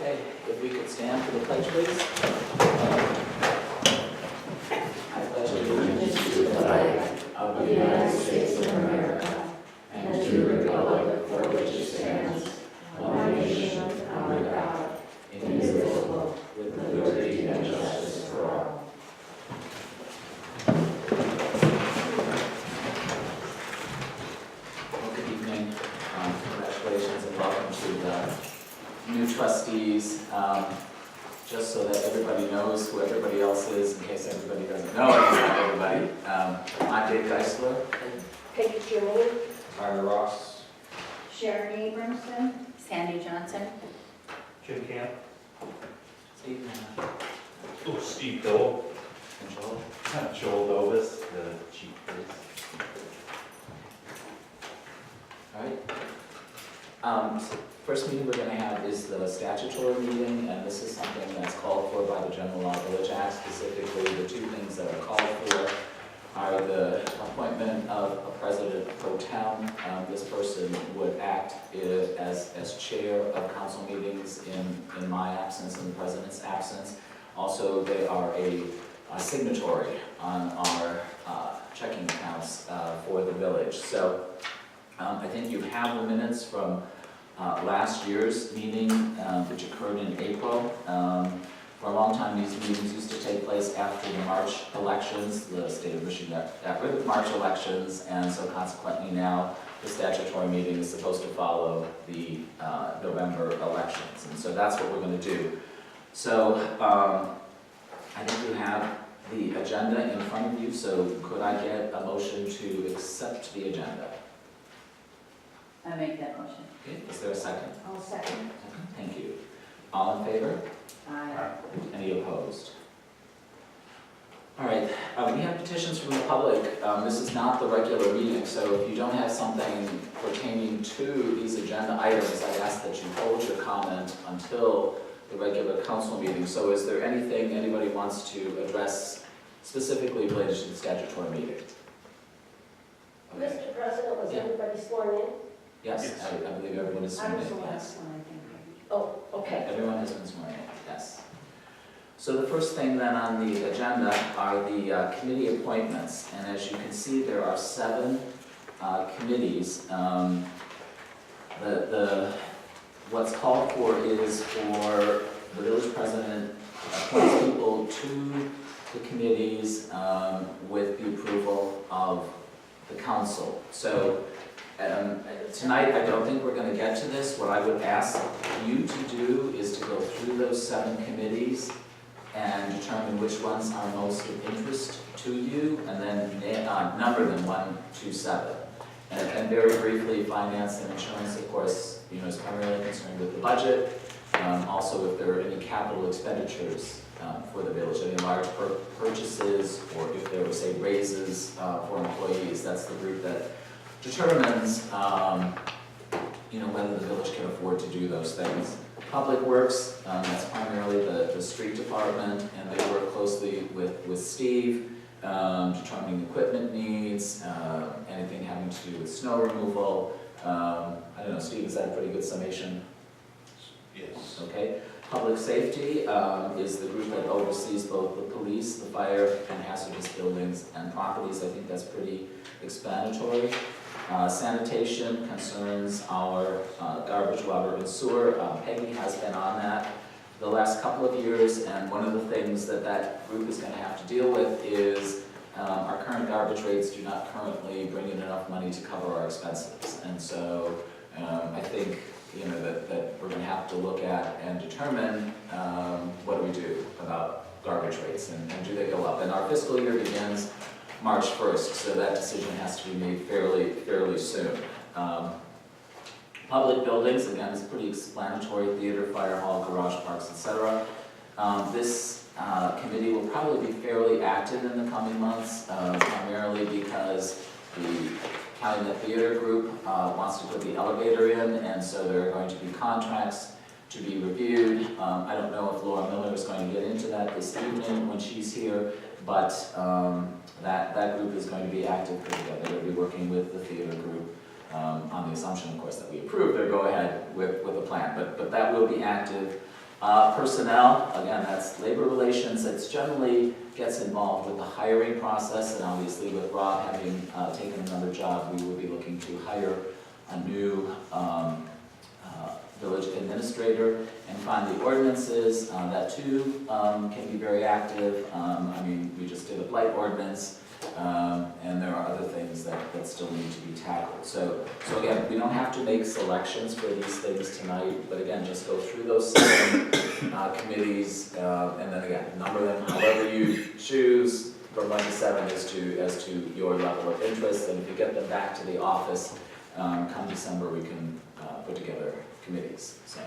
Okay, if we could stand for the pledge, please. I pledge allegiance to the flag of the United States of America and to the republic for which it stands, one nation, under God, indivisible, with liberty and justice for all. Well, good evening. Congratulations and welcome to the new trustees. Just so that everybody knows who everybody else is, in case everybody doesn't know everybody. I'm Dave Geisler. Peggy Julie. Tyler Ross. Sharon Abramson. Sandy Johnson. Jim Camp. Steve. Oh, Steve Dole. And Joel. Joel Dovis, the chief priest. All right. First meeting we're going to have is the statutory meeting, and this is something that's called for by the General Law Village Act. Specifically, the two things that are called for are the appointment of a president pro tem. This person would act as chair of council meetings in my absence, in the president's absence. Also, they are a signatory on our checking accounts for the village. So I think you have the minutes from last year's meeting, which occurred in April. For a long time, these meetings used to take place after the March elections. The state of Michigan got rid of March elections, and so consequently now the statutory meeting is supposed to follow the November elections. And so that's what we're going to do. So I think you have the agenda in front of you, so could I get a motion to accept the agenda? I make that motion. Okay, is there a second? I'll second. Thank you. All in favor? Aye. Any opposed? All right, we have petitions from the public. This is not the regular meeting, so if you don't have something pertaining to these agenda items, I'd ask that you hold your comment until the regular council meeting. So is there anything anybody wants to address specifically related to the statutory meeting? Okay. Mr. President, was everybody sworn in? Yes, I believe everyone is sworn I was the in, yes. last one, I think. Oh, okay. Everyone has been sworn in, yes. So the first thing then on the agenda are the committee appointments. And as you can see, there are 7 committees. What's called for is for the village president appoints people to the committees with the approval of the council. So tonight, I don't think we're going to get to this. What I would ask you to do is to go through those 7 committees and determine which ones are most of interest to you, and then number them 1 to 7. And very briefly, finance and insurance, of course, is primarily concerned with the budget. Also, if there are any capital expenditures for the village, any large purchases, or if there were, say, raises for employees, that's the group that determines whether the village can afford to do those things. Public Works, that's primarily the street department, and they work closely with Steve, determining equipment needs, anything having to do with snow removal. I don't know, Steve, is that a pretty good summation? Yes. Okay. Public Safety is the group that oversees both the police, the fire, and hazardous buildings and properties. I think that's pretty explanatory. Sanitation concerns our garbage, water, and sewer. Peggy has been on that the last couple of years, and one of the things that group is going to have to deal with is our current garbage rates do not currently bring in enough money to cover our expenses. And so I think that we're going to have to look at and determine what do we do about garbage rates, and do they go up. And our fiscal year begins March 1st, so that decision has to be made fairly soon. Public buildings, again, is pretty explanatory: theater, fire hall, garage, parks, etc. This committee will probably be fairly active in the coming months, primarily because the Calumet Theater Group wants to put the elevator in, and so there are going to be contracts to be reviewed. I don't know if Laura Miller is going to get into that this evening when she's here, but that group is going to be active pretty good. They're going to be working with the theater group on the assumption, of course, that we approve their go-ahead with a plan. But that will be active. Personnel, again, that's labor relations. It's generally gets involved with the hiring process, and obviously with Rob having taken another job, we will be looking to hire a new village administrator. And finally, ordinances, that too can be very active. I mean, we just did a blight ordinance, and there are other things that still need to be tackled. So again, we don't have to make selections for these things tonight, but again, just go through those 7 committees, and then again, number them however you choose from 1 to 7 as to your level of interest. And if you get them back to the office, come December, we can put together committees. So,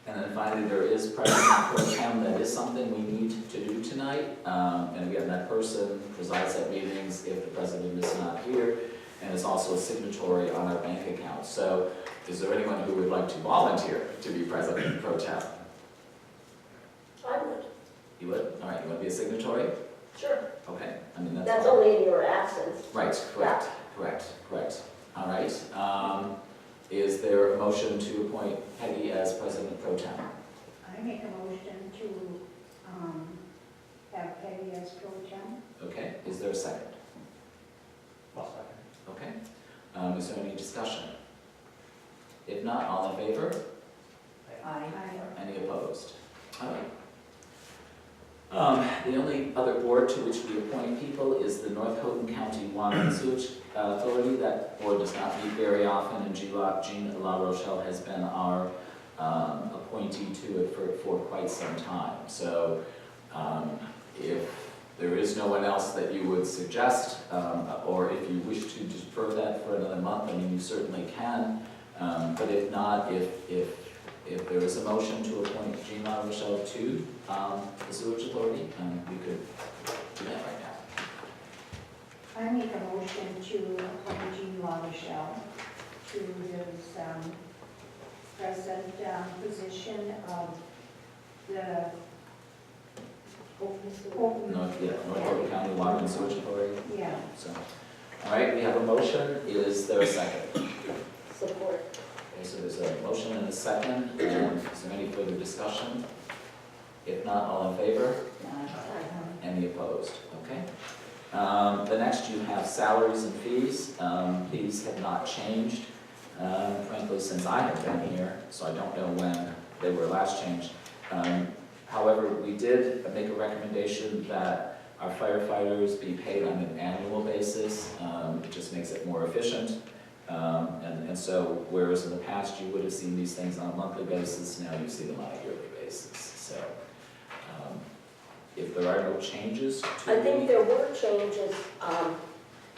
and then finally, there is President Pro Tem. That is something we need to do tonight. And again, that person presides at meetings if the president is not here, and is also a signatory on our bank account. So, is there anyone who would like to volunteer to be President Pro Tem? I would, You would? All right, you want to be a signatory? sure. Okay, I mean, that's That's fine. only in your absence. Right, correct. All right. Is there a motion to appoint Peggy as President Pro Tem? I make a motion to have Peggy as pro tem. Okay, is there a second? I'll second. Okay. Is there any discussion? If not, all in favor? Aye. Any opposed? All right. The only other board to which we appoint people is the North Houghton County Water and Sewage Authority. That board does not meet very often, and Jean La Rochelle has been our appointee to it for quite some time. So if there is no one else that you would suggest, or if you wish to defer that for another month, I mean, you certainly can. But if not, if there is a motion to appoint Jean La Rochelle to the Sewage Authority, we could do that right now. I make a motion to appoint Jean La Rochelle to his present position of the North Houghton County Water and Sewage Authority. Yeah. So, all right, we have a motion. Is there a second? Support. Okay, so there's a motion and a second. Is there any further discussion? If not, all in favor? Any opposed? Okay. The next you have salaries and fees. These have not changed, frankly, since I have been here, so I don't know when they were last changed. However, we did make a recommendation that our firefighters be paid on an annual basis. It just makes it more efficient. And so, whereas in the past you would have seen these things on a monthly basis, now you see them on a yearly basis. So, if there are no changes to I think there were changes,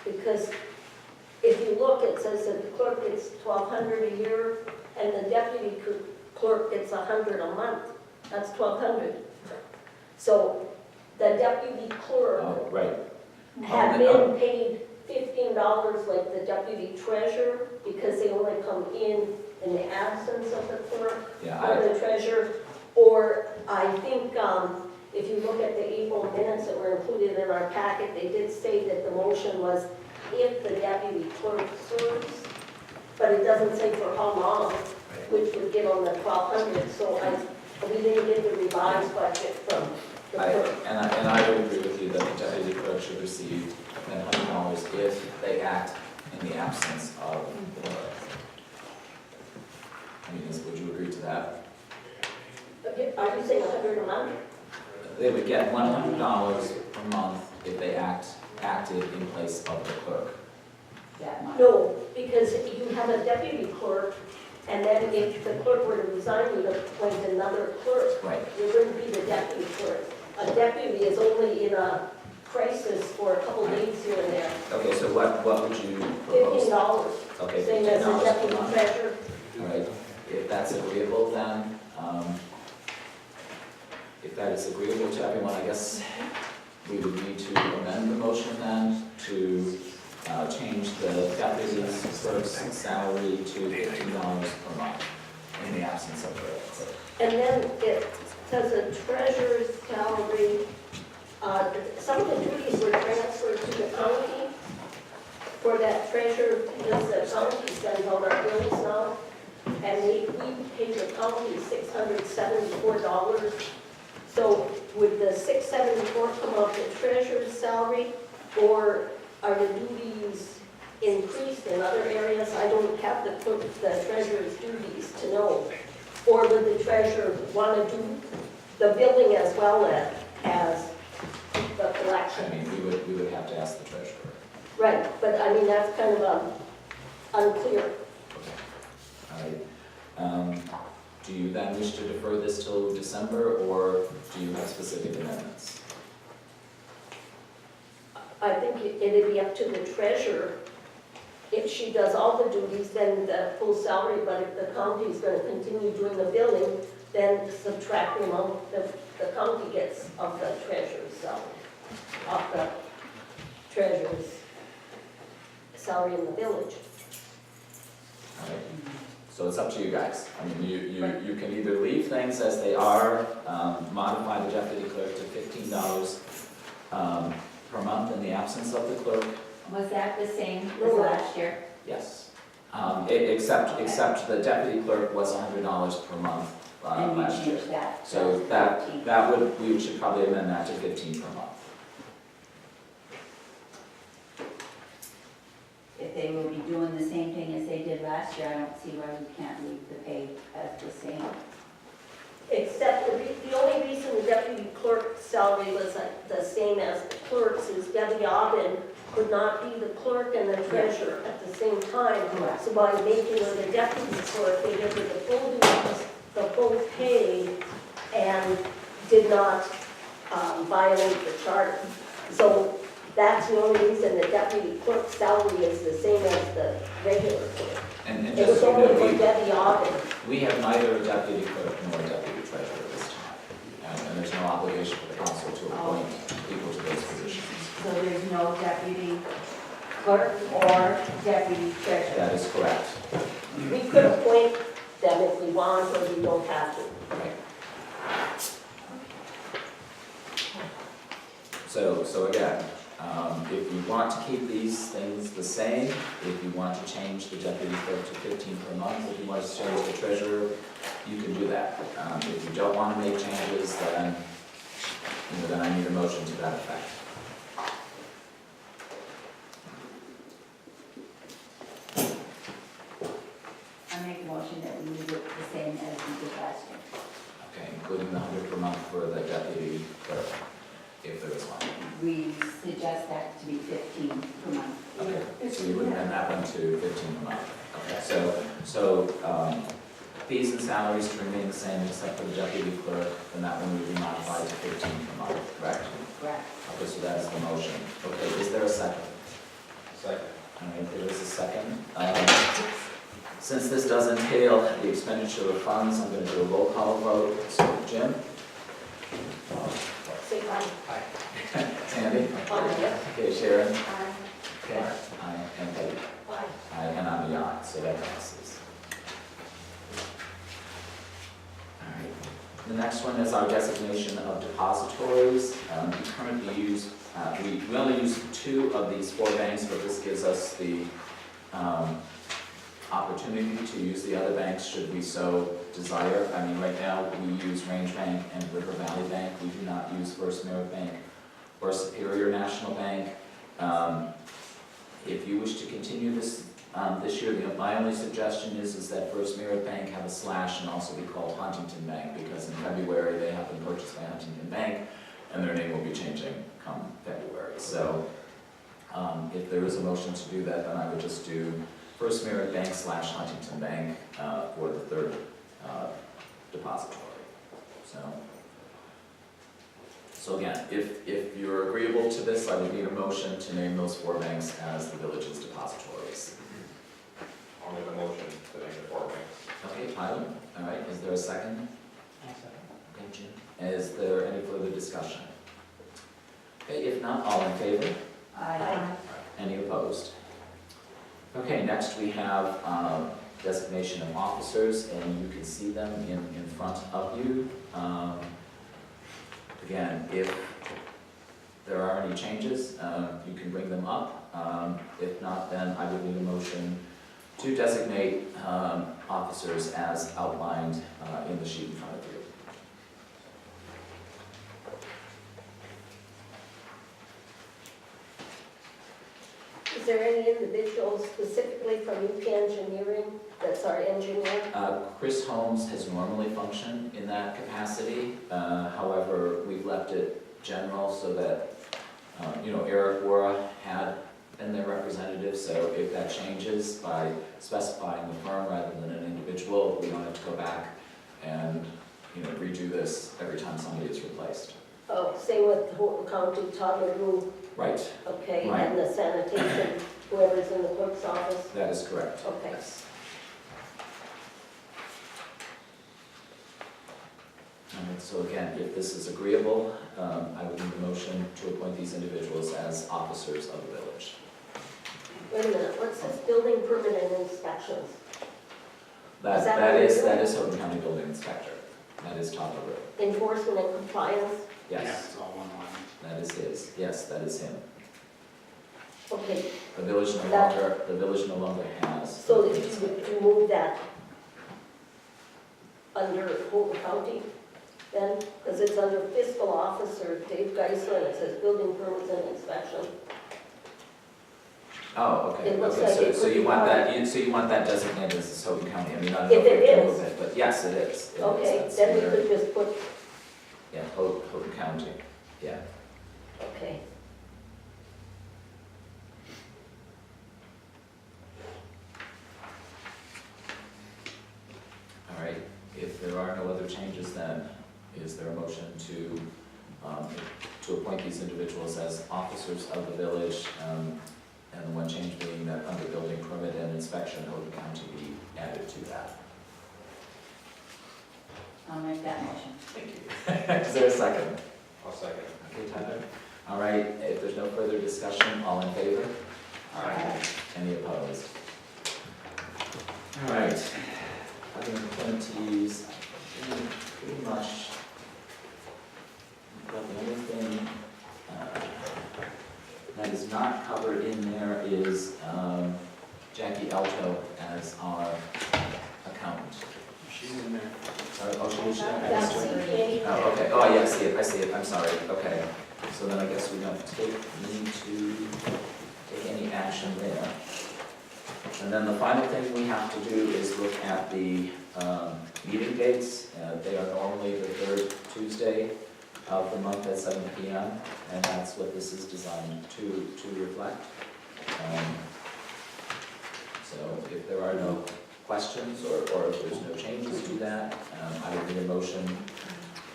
because if you look, it says that the clerk gets $1,200 a year, and the deputy clerk gets $100 a month. That's $1,200. So the deputy clerk Oh, right. had Oh, been paid $15 like the deputy treasurer, because they only come in the absence of the clerk Yeah, or the treasurer. Or I think if you look at the April minutes that were included in our packet, they did say that the motion was if the deputy clerk serves, but it doesn't say for how long, which would give them the $1,200. So we didn't get the revised budget from the clerk. And I would agree with you that the deputy clerk should receive $100 if they act in the absence of the clerk. I mean, would you agree to that? Are you saying $100 a month? They would get $100 per month if they acted in place of the clerk. That much. No, because you have a deputy clerk, and then if the clerk were to resign, you'd appoint another clerk. Right. You wouldn't be the deputy clerk. A deputy is only in a crisis for a couple days here and there. Okay, so what would you propose? $15, Okay, same as the $15 per deputy month. treasurer. All right, if that's agreeable then, if that is agreeable to everyone, I guess we would need to amend the motion then to change the deputy clerk's salary to $15 per month in the absence of the clerk. And then it says a treasurer's salary, some of the duties were transferred to the county for that treasurer, because the county sends out our bills now. and we paid the county $674. So would the $674 come off the treasurer's salary, or are the duties increased in other areas? I don't have the treasurer's duties to know. Or would the treasurer want to do the billing as well as the I collection? mean, we would have to ask the treasurer. Right, but I mean, that's kind of unclear. Okay. All right. Do you then wish to defer this till December, or do you have specific amendments? I think it'd be up to the treasurer. If she does all the duties, then the full salary, but if the county is going to continue doing the billing, then subtract the amount that the county gets of the treasurer's salary, of the treasurer's salary in the village. All right. So it's up to you guys. I mean, you can either leave things as they are, modify the deputy clerk to $15 per month in the absence of the clerk. Was that the same as last year? Yes. Except the deputy clerk was $100 per month And we last year. changed that. So that we should probably amend that to 15 per month. If they will be doing the same thing as they did last year, I don't see why we can't leave the pay as the same. Except the only reason the deputy clerk's salary was the same as the clerk's is Debbie Aubin could not be the clerk and the treasurer at the same time. Correct. So by making her the deputy clerk, they gave her the full duties, the full pay, and did not violate the charter. So that's the only reason the deputy clerk's salary is the same as the regular clerk. And It just was so you only know, for Debbie Aubin. we have neither a deputy clerk nor a deputy treasurer this time. And there's no obligation for the council to appoint people to those positions. So there's no deputy clerk or deputy treasurer? That is correct. We could appoint them if we want, or we don't have to. Right. So again, if you want to keep these things the same, if you want to change the deputy clerk to 15 per month, if you want to change the treasurer, you can do that. If you don't want to make changes, then, then I need a motion to that effect. I make a motion that we leave it the same as we did last year. Okay, including the 100 per month for the deputy clerk, if there is one. We suggest that to be 15 per month. Okay, so you would amend that one to 15 per month. Okay, so fees and salaries to remain the same except for the deputy clerk, and that one would be modified to 15 per month, correct? Correct. Okay, so that is the motion. Okay, is there a second? Second. All right, there is a second. Since this does entail the expenditure of funds, I'm going to do a roll call vote. So Jim? Say aye. Aye. Sandy? Aye. Okay, Sharon? Aye. Okay, aye, and Peggy? Aye. Aye, and I'm a aye, so that passes. All right. The next one is our designation of depositories. We currently use, we only use 2 of these 4 banks, but this gives us the opportunity to use the other banks should we so desire. I mean, right now, we use Range Bank and River Valley Bank. We do not use First Merit Bank or Superior National Bank. If you wish to continue this this year, my only suggestion is that First Merit Bank have a slash and also be called Huntington Bank, because in February, they have been purchased by Huntington Bank, and their name will be changing come February. So if there is a motion to do that, then I would just do First Merit Bank / Huntington Bank for the 3rd depository. So again, if you're agreeable to this, I would need a motion to name those 4 banks as the village's depositories. I'll make a motion to name the 4 banks. Okay, Tyler, all right, is there a second? Okay, Jim. Is there any further discussion? Okay, if not, all in favor? Aye. Any opposed? Okay, next we have designation of officers, and you can see them in front of you. Again, if there are any changes, you can bring them up. If not, then I would need a motion to designate officers as outlined in the sheet in front of you. Is there any individual specifically from UK Engineering that's our engineer? Chris Holmes has normally functioned in that capacity. However, we've left it general so that, Eric Wara had been their representative, so if that changes by specifying the firm rather than an individual, we don't have to go back and, redo this every time somebody is replaced. Oh, same with Horton County, Todd LaRue, Right, okay, Right. and the sanitation, whoever's in the clerk's office? that is correct. Okay. Yes. All right, so again, if this is agreeable, I would need a motion to appoint these individuals as officers of the village. Wait a minute, what's this building permit and inspections? That Is that that what is Houghton County Building Inspector. That is Todd LaRue. Enforcement and compliance? Yes, It's all one line. that is his. Yes, that is him. Okay, The village no longer has. so if you would remove that under Horton County then? Because it's under fiscal officer Dave Geisler, it says building permits and inspection. Oh, okay, It looks okay, like so it so could you be want part- that, so you want that designated as Houghton County, I mean, I don't If know if we it can is. move it, but yes, it is. It is. Okay, That's then we where- could just put, Yeah, Houghton County, yeah. okay. All right, if there are no other changes, then is there a motion to appoint these individuals as officers of the village? And the one change being that under building permit and inspection, Houghton County be added to that. I'll make that motion. Thank you. Is there a second? I'll second. Okay, Tyler. All right, if there's no further discussion, all in favor? Any opposed? All right, other appointees, pretty much, but the only thing that is not covered in there is Jackie Alto as our accountant. She's in there. Oh, she was there? That's CPA. Oh, okay, oh, yeah, I see it, I'm sorry, okay. So then I guess we don't need to take any action there. And then the final thing we have to do is look at the meeting dates. They are normally the third Tuesday of the month at 7 p.m., and that's what this is designed to reflect. So if there are no questions or if there's no changes to that, I would need a motion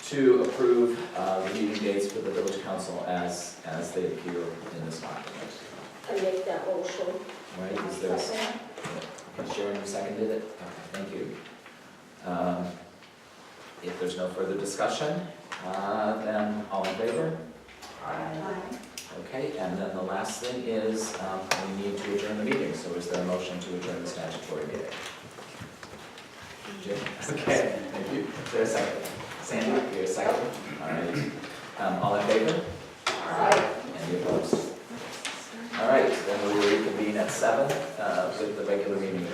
to approve the meeting dates for the village council as they appear in this document. I make that motion. All right, is there, okay, Sharon, you seconded it? Okay, thank you. If there's no further discussion, then all in favor? Okay, and then the last thing is, we need to adjourn the meeting, so is there a motion to adjourn the statutory meeting? Jim? Okay, thank you. Is there a second? Sandy, you're a second? All right. All in favor? Aye. Any opposed? All right, then we will reconvene at 7 with the regular meeting.